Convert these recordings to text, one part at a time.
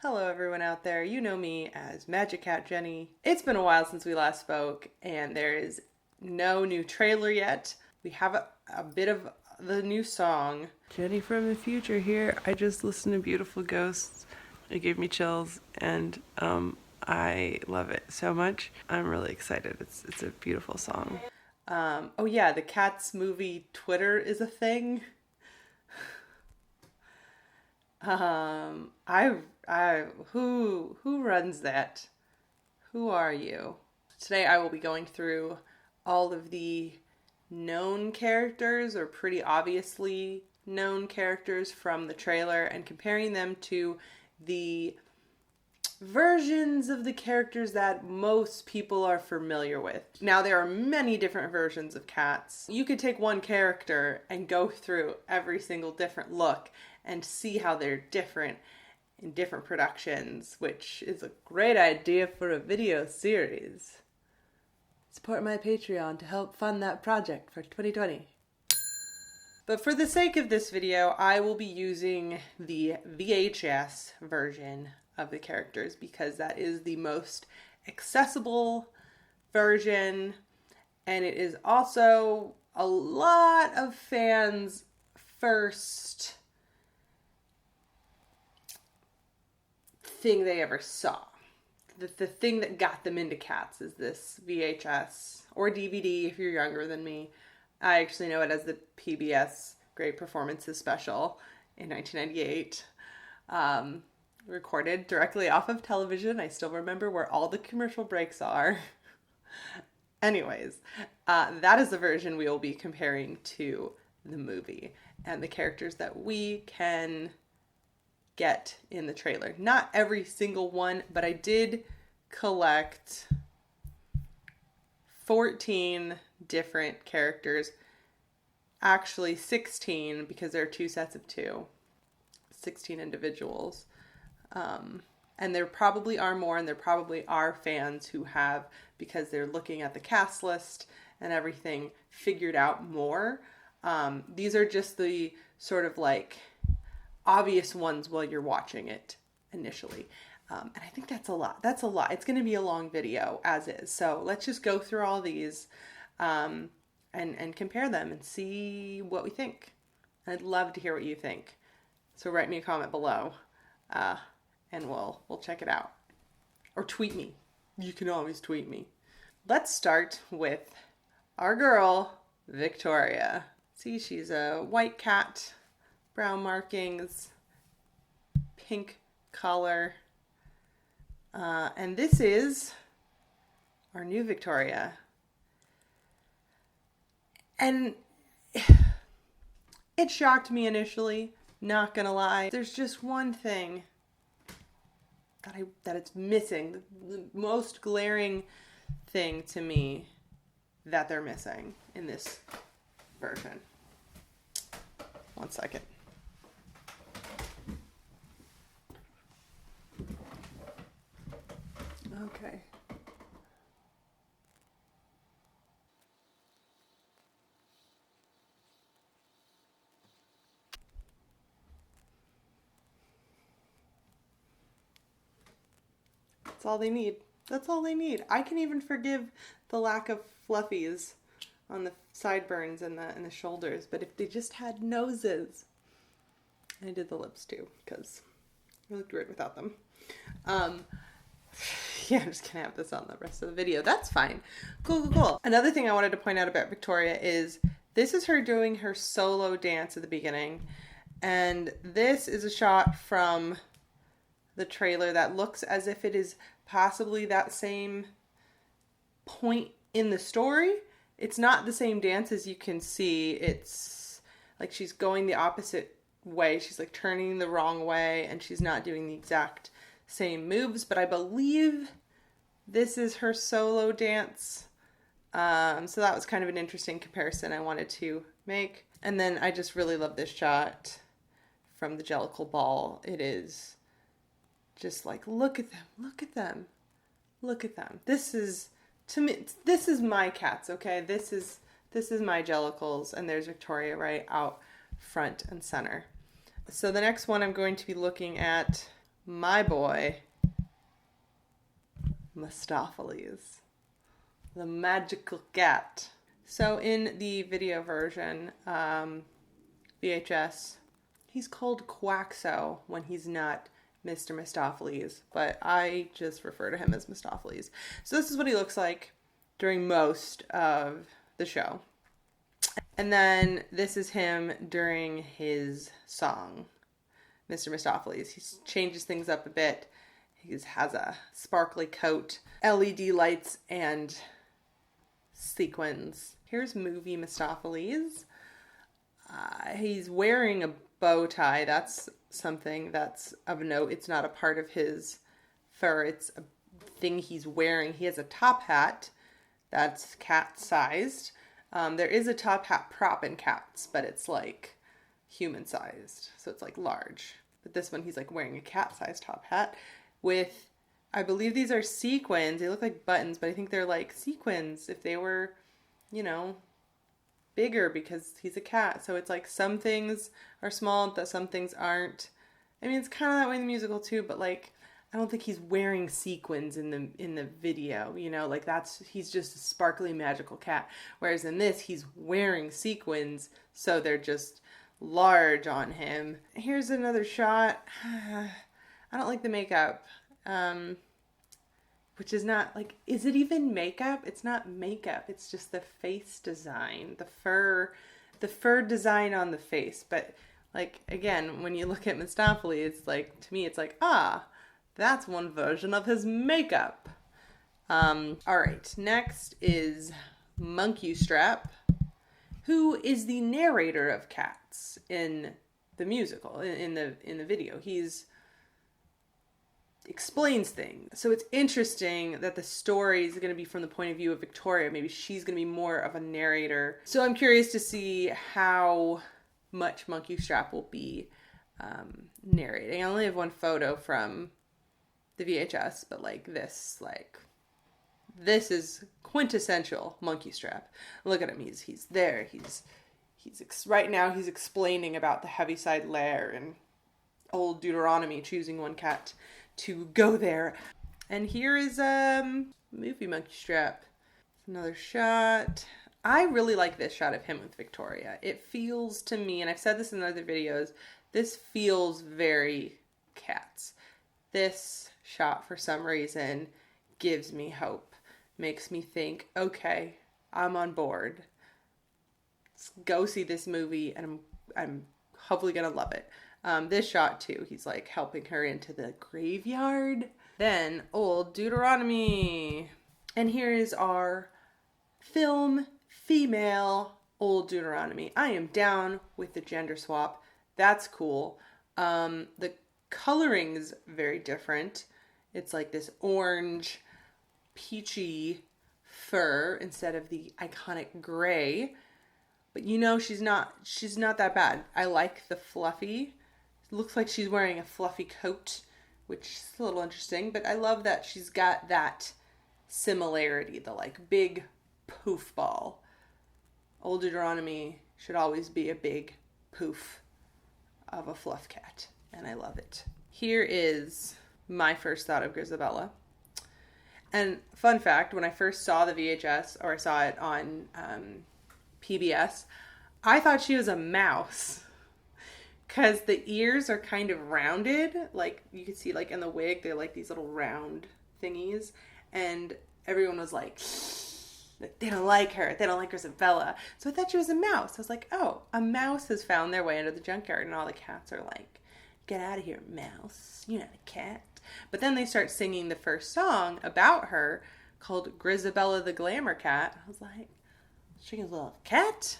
Hello everyone out there, you know me as MagicCatJenny. It's been a while since we last spoke and there is no new trailer yet. We have a bit of the new song. Jenny from the future here. I just listened to Beautiful Ghosts. It gave me chills and I love it so much. I'm really excited. It's a beautiful song. Oh yeah, the Cats movie Twitter is a thing. Who runs that? Who are you? Today I will be going through all of the known characters or pretty obviously known characters from the trailer and comparing them to the versions of the characters that most people are familiar with. Now, there are many different versions of Cats. You could take one character and go through every single different look and see how they're different in different productions, which is a great idea for a video series. Support my Patreon to help fund that project for 2020. But for the sake of this video, I will be using the VHS version of the characters because that is the most accessible version, and it is also a lot of fans' first thing they ever saw. The thing that got them into Cats is this VHS or DVD if you're younger than me. I actually know it as the PBS Great Performances Special in 1998. Recorded directly off of television. I still remember where all the commercial breaks are. Anyways, that is the version we will be comparing to the movie and the characters that we can get in the trailer. Not every single one, but I did collect 14 different characters. Actually 16 because there are two sets of two. 16 individuals. And there probably are more, and there probably are fans who have, because they're looking at the cast list and everything, figured out more. These are just the sort of like obvious ones while you're watching it initially. And I think that's a lot. That's a lot. It's going to be a long video as is. So let's just go through all these and compare them and see what we think. I'd love to hear what you think. So write me a comment below. And we'll check it out. Or tweet me. You can always tweet me. Let's start with our girl, Victoria. See, she's a white cat, brown markings, pink collar. And this is our new Victoria. And it shocked me initially, not gonna lie. There's just one thing that it's missing. The most glaring thing to me that they're missing in this version. One second. Okay. That's all they need. That's all they need. I can even forgive the lack of fluffies on the sideburns and the shoulders, but if they just had noses. I did the lips too, because it looked weird without them. Yeah, I'm just gonna have this on the rest of the video. That's fine. Cool. Another thing I wanted to point out about Victoria is this is her doing her solo dance at the beginning, and this is a shot from the trailer that looks as if it is possibly that same point in the story. It's not the same dance, as you can see. It's like she's going the opposite way. She's like turning the wrong way and she's not doing the exact same moves, but I believe this is her solo dance. So that was kind of an interesting comparison I wanted to make. And then I just really love this shot from the Jellicle Ball. It is just like, look at them. This is, to me, this is my cats, okay? This is my Jellicles, and there's Victoria right out front and center. So the next one I'm going to be looking at my boy, Mustafa Lee, the magical cat. So in the video version, VHS, he's called Quaxo when he's not Mr. Mistopheles, but I just refer to him as Mistopheles. So this is what he looks like during most of the show. And then this is him during his song, Mr. Mistopheles. He changes things up a bit. He has a sparkly coat, LED lights, and sequins. Here's movie Mistopheles. He's wearing a bow tie. That's something that's of note. It's not a part of his fur. It's a thing he's wearing. He has a top hat that's cat-sized. There is a top hat prop in Cats, but it's like human-sized. So it's like large. But this one, he's like wearing a cat-sized top hat with, I believe these are sequins. They look like buttons, but I think they're like sequins if they were, you know, bigger because he's a cat. So it's like some things are small, but some things aren't. I mean, it's kind of that way in the musical too, but like, I don't think he's wearing sequins in the video, you know, like he's just a sparkly magical cat. Whereas in this, he's wearing sequins, so they're just large on him. Here's another shot. I don't like the makeup, which is not like, is it even makeup? It's not makeup. It's just the face design, the fur design on the face. But like, again, when you look at Mistopheles, it's like, to me, it's like, that's one version of his makeup. All right, next is Monkey Strap, who is the narrator of Cats in the musical, in the video. He's explains things. So it's interesting that the story is going to be from the point of view of Victoria. Maybe she's going to be more of a narrator. So I'm curious to see how much Monkey Strap will be narrating. I only have one photo from the VHS, but this is quintessential Monkey Strap. Look at him. He's there. He's right now he's explaining about the Heaviside Lair and old Deuteronomy, choosing one cat to go there. And here is movie Monkey Strap. Another shot. I really like this shot of him with Victoria. It feels to me, and I've said this in other videos, this feels very Cats. This shot, for some reason, gives me hope. Makes me think, okay, I'm on board. Let's go see this movie, and I'm hopefully gonna love it. This shot too, he's like helping her into the graveyard. Then old Deuteronomy. And here is our film female old Deuteronomy. I am down with the gender swap. That's cool. The coloring is very different. It's like this orange, peachy fur instead of the iconic gray. But you know, she's not that bad. I like the fluffy. It looks like she's wearing a fluffy coat, which is a little interesting. But I love that she's got that similarity, the like big poof ball. Old Deuteronomy should always be a big poof of a fluff cat, and I love it. Here is my first thought of Grizabella. And fun fact, when I first saw the VHS, or I saw it on PBS, I thought she was a mouse. Because the ears are kind of rounded. Like, you can see, like, in the wig, they're like these little round thingies. And everyone was like, they don't like her. They don't like Grizabella. So I thought she was a mouse. I was like, oh, a mouse has found their way into the junkyard. And all the cats are like, get out of here, mouse. You're not a cat. But then they start singing the first song about her called Grizabella the Glamour Cat. I was like, she's a little cat?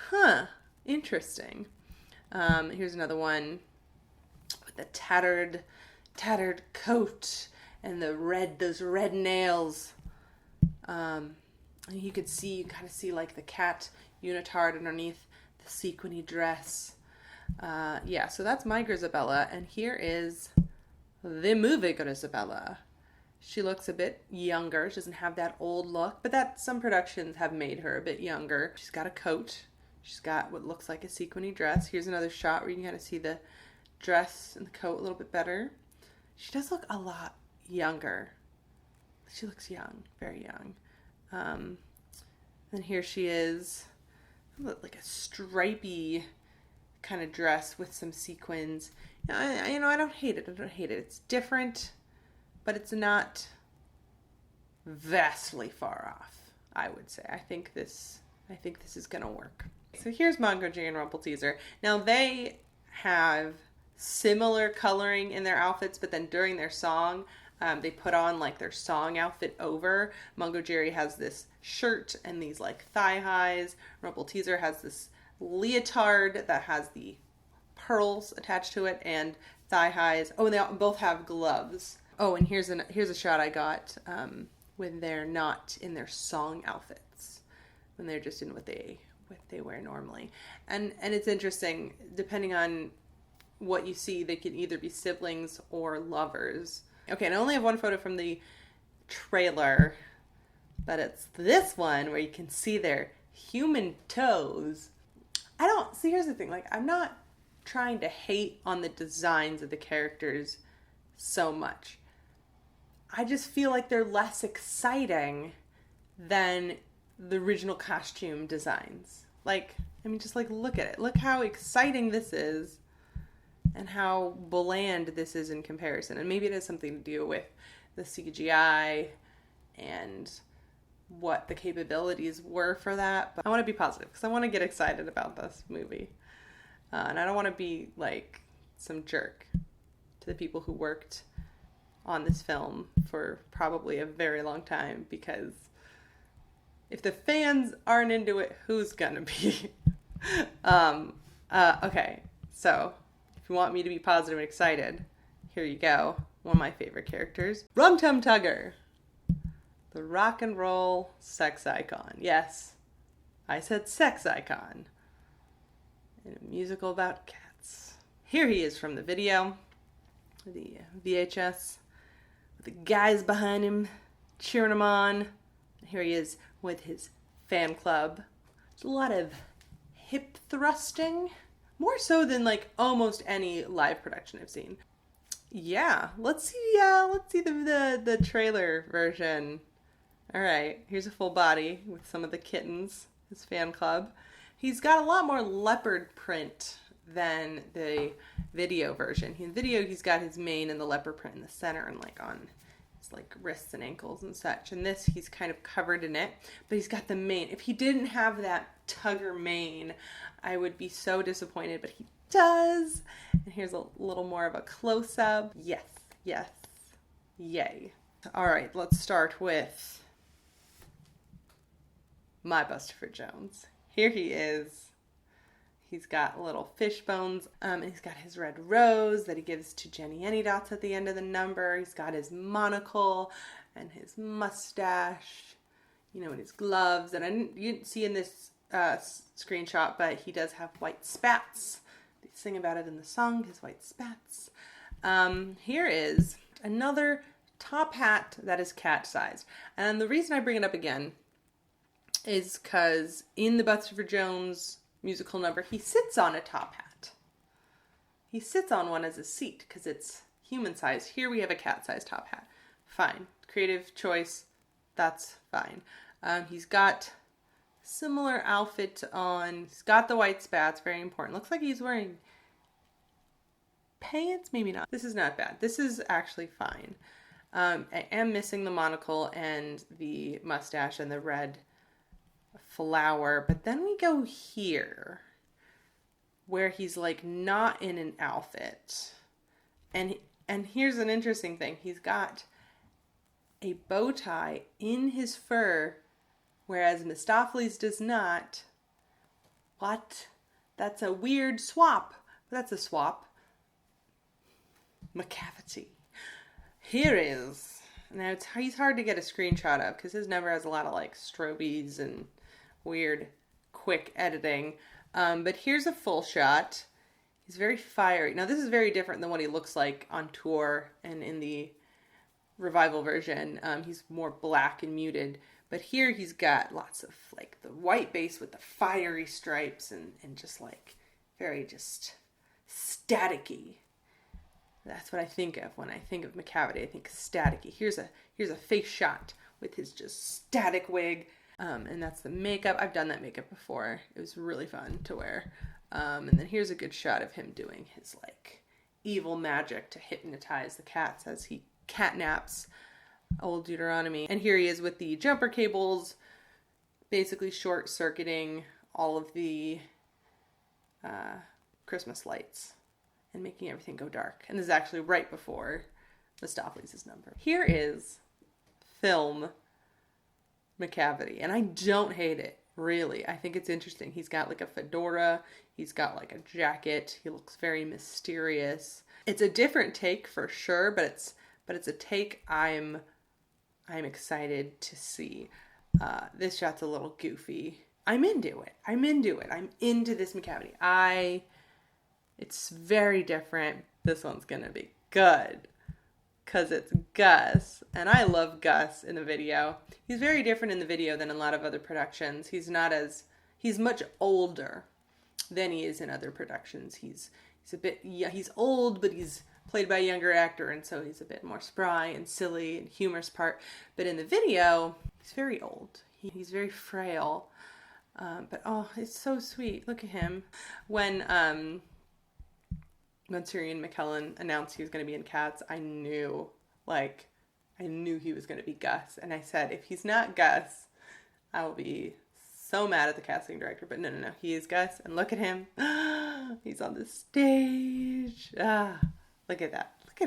Huh. Interesting. Here's another one with the tattered coat and those red nails. And you kind of see like the cat unitard underneath the sequiny dress. So that's my Grizabella, and here is the movie Grizabella. She looks a bit younger. She doesn't have that old look, but some productions have made her a bit younger. She's got a coat. She's got what looks like a sequiny dress. Here's another shot where you can kind of see the dress and the coat a little bit better. She does look a lot younger. She looks young, very young. And here she is, like a stripy kind of dress with some sequins. I don't hate it. It's different, but it's not vastly far off, I would say. I think this is gonna work. So here's MagicCatJenny and Rumple Teaser. Now they have similar coloring in their outfits, but then during their song, they put on like their song outfit over. MagicCatJenny has this shirt and these like thigh highs. Rumple Teaser has this leotard that has the pearls attached to it and thigh highs. Oh, and they both have gloves. Oh, and here's a shot I got when they're not in their song outfits, when they're just in what they wear normally. And it's interesting, depending on what you see, they can either be siblings or lovers. Okay, and I only have one photo from the trailer, but it's this one where you can see their human toes. Here's the thing, like, I'm not trying to hate on the designs of the characters so much. I just feel like they're less exciting than the original costume designs. Like, I mean, just like look at it. Look how exciting this is and how bland this is in comparison. And maybe it has something to do with the CGI and what the capabilities were for that. But I want to be positive because I want to get excited about this movie. And I don't want to be like some jerk to the people who worked on this film for probably a very long time, because if the fans aren't into it, who's gonna be? Okay, so if you want me to be positive and excited, here you go. One of my favorite characters, Rum Tum Tugger, the rock and roll sex icon. Yes, I said sex icon. In a musical about cats. Here he is from the video, the VHS, with the guys behind him cheering him on. Here he is with his fan club. There's a lot of hip thrusting, more so than like almost any live production I've seen. Yeah, let's see the trailer version. All right, here's a full body with some of the kittens, his fan club. He's got a lot more leopard print than the video version. In the video, he's got his mane and the leopard print in the center and like on his like wrists and ankles and such. And this, he's kind of covered in it, but he's got the mane. If he didn't have that tugger mane, I would be so disappointed, but he does. And here's a little more of a close-up. Yes, yes, yay. All right, let's start with my Mustafa Jones. Here he is. He's got little fish bones, and he's got his red rose that he gives to Jenny Anydots at the end of the number. He's got his monocle and his mustache, and his gloves. And you didn't see in this screenshot, but he does have white spats. They sing about it in the song, his white spats. Here is another top hat that is cat-sized. And the reason I bring it up again is because in the Mustafa Jones musical number, he sits on a top hat. He sits on one as a seat because it's human-sized. Here we have a cat-sized top hat. Fine. Creative choice. That's fine. He's got similar outfit on. He's got the white spats. Very important. Looks like he's wearing pants. Maybe not. This is not bad. This is actually fine. I am missing the monocle and the mustache and the red flower, but then we go here where he's like not in an outfit, and here's an interesting thing. He's got a bow tie in his fur, whereas Mustafa Lee's does not. What? That's a weird swap. That's a swap. Macavity. Here is. Now he's hard to get a screenshot of because his number has a lot of like strobies and weird quick editing, but here's a full shot. He's very fiery. Now this is very different than what he looks like on tour and in the revival version. He's more black and muted, but here he's got lots of like the white base with the fiery stripes and just like very just staticky. That's what I think of when I think of Macavity. I think staticky. Here's a face shot with his just static wig. And that's the makeup. I've done that makeup before. It was really fun to wear. And then here's a good shot of him doing his like evil magic to hypnotize the cats as he catnaps old Deuteronomy. And here he is with the jumper cables, basically short-circuiting all of the Christmas lights and making everything go dark. And this is actually right before Mustafa Lee's number. Here is film Macavity, and I don't hate it, really. I think it's interesting. He's got like a fedora, he's got like a jacket, he looks very mysterious. It's a different take for sure, but it's a take I'm excited to see. This shot's a little goofy. I'm into it. I'm into this Macavity. It's very different. This one's gonna be good. Because it's Gus, and I love Gus in the video. He's very different in the video than in a lot of other productions. He's much older than he is in other productions. He's old, but he's played by a younger actor, and so he's a bit more spry and silly and humorous part. But in the video, he's very old. He's very frail. But oh, it's so sweet. Look at him. When Ian McKellen announced he was going to be in Cats, I knew he was going to be Gus. And I said, if he's not Gus, I will be so mad at the casting director. But no, he is Gus. And look at him. He's on the stage. Look at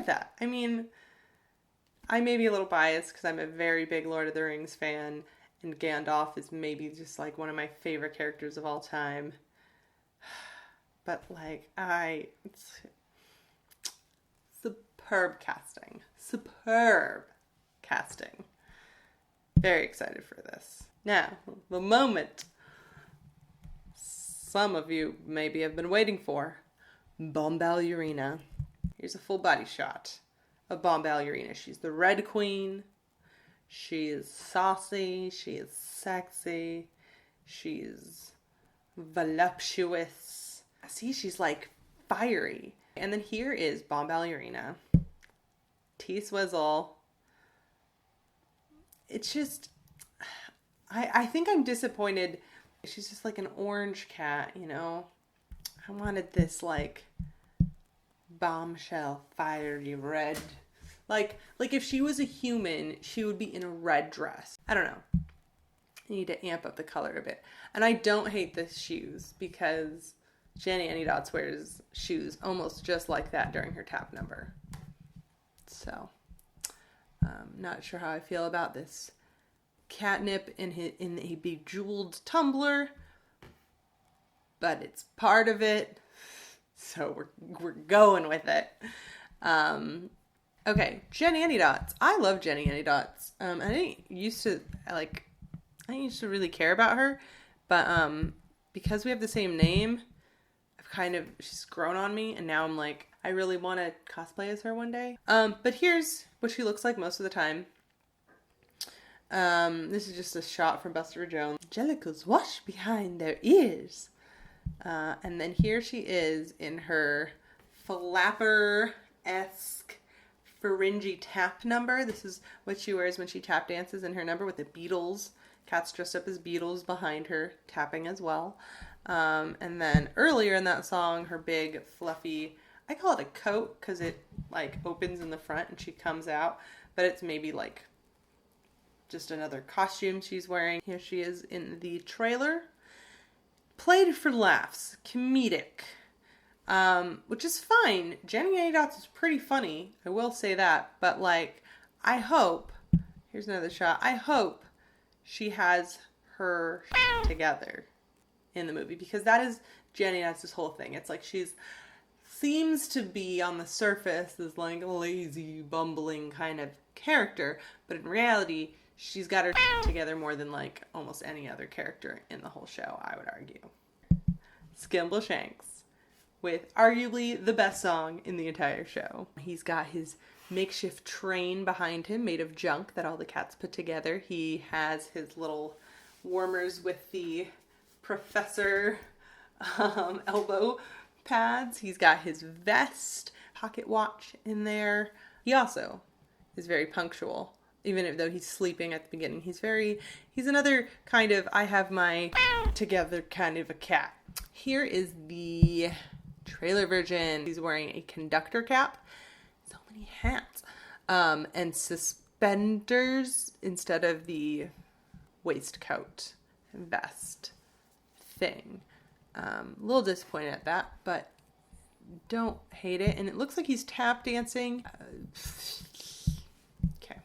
that. I mean, I may be a little biased because I'm a very big Lord of the Rings fan. And Gandalf is maybe just like one of my favorite characters of all time. But like, superb casting. Very excited for this. Now, the moment some of you maybe have been waiting for. BOM Ballerina. Here's a full body shot of BOM Ballerina. She's the Red Queen. She is saucy. She is sexy. She's voluptuous. See, she's like fiery. And then here is BOM Ballerina. T-Swizzle. It's just, I think I'm disappointed. She's just like an orange cat, you know? I wanted this like bombshell, fiery red. Like if she was a human, she would be in a red dress. I don't know. I need to amp up the color a bit. And I don't hate the shoes because Jenny Anydots wears shoes almost just like that during her tap number. So, not sure how I feel about this catnip in a bejeweled tumbler, but it's part of it, so we're going with it. Okay, Jenny Anydots. I love Jenny Anydots. I didn't used to really care about her, but because we have the same name, she's grown on me, and now I'm like, I really want to cosplay as her one day. But here's what she looks like most of the time. This is just a shot from Buster Jones. Jellicles wash behind their ears. And then here she is in her flapper-esque Ferengi tap number. This is what she wears when she tap dances in her number with the Beatles. Cats dressed up as Beatles behind her, tapping as well. And then earlier in that song, her big fluffy, I call it a coat because it like opens in the front and she comes out, but it's maybe like just another costume she's wearing. Here she is in the trailer. Played for laughs, comedic, which is fine. Jenny Anydots is pretty funny, I will say that, but like, I hope, here's another shot, I hope she has her together in the movie, because that is Jenny Anydots' whole thing. It's like seems to be on the surface this like lazy, bumbling kind of character, but in reality, she's got her together more than like almost any other character in the whole show, I would argue. Skimble Shanks, with arguably the best song in the entire show. He's got his makeshift train behind him made of junk that all the cats put together. He has his little warmers with the professor elbow pads. He's got his vest, pocket watch in there. He also is very punctual, even though he's sleeping at the beginning. He's another kind of, I have my together kind of a cat. Here is the trailer version. He's wearing a conductor cap, so many hats, and suspenders instead of the waistcoat and vest thing. A little disappointed at that, but don't hate it. And it looks like he's tap dancing. Okay.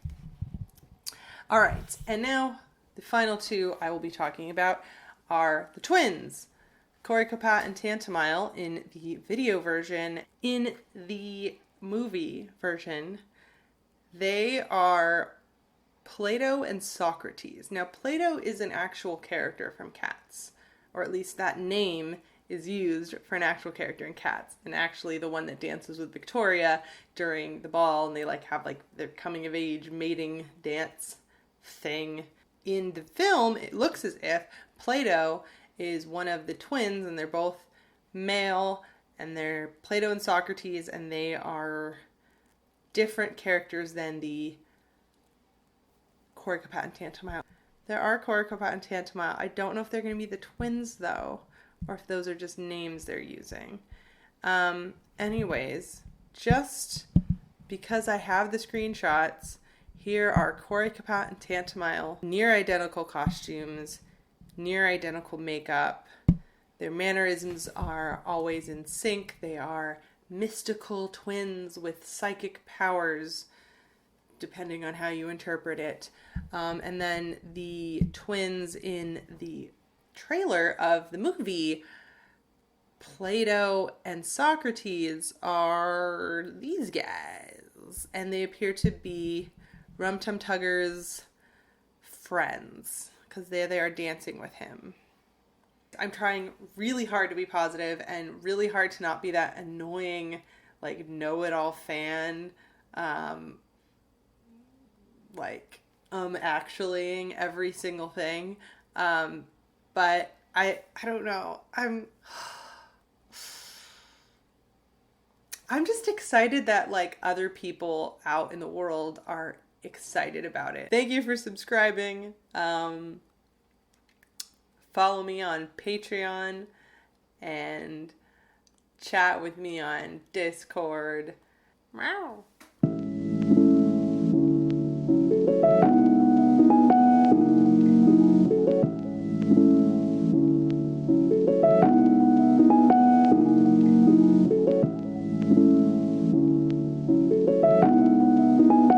All right. And now the final two I will be talking about are the twins, Corycopat and Tantamile in the video version. In the movie version, they are Plato and Socrates. Now, Plato is an actual character from Cats, or at least that name is used for an actual character in Cats, and actually the one that dances with Victoria during the ball, and they have their coming of age mating dance thing. In the film, it looks as if Plato is one of the twins, and they're both male, and they're Plato and Socrates, and they are different characters than the Corycopat and Tantamile. There are Corycopat and Tantamile. I don't know if they're going to be the twins, though, or if those are just names they're using. Anyways, just because I have the screenshots, here are Corycopat and Tantamile, near identical costumes, near identical makeup. Their mannerisms are always in sync. They are mystical twins with psychic powers, depending on how you interpret it. And then the twins in the trailer of the movie, Plato and Socrates, are these guys. And they appear to be Rum Tum Tugger's friends, because they are dancing with him. I'm trying really hard to be positive and really hard to not be that annoying, know-it-all fan, actuallying every single thing. But I don't know. I'm just excited that other people out in the world are excited about it. Thank you for subscribing. Follow me on Patreon and chat with me on Discord. Meow.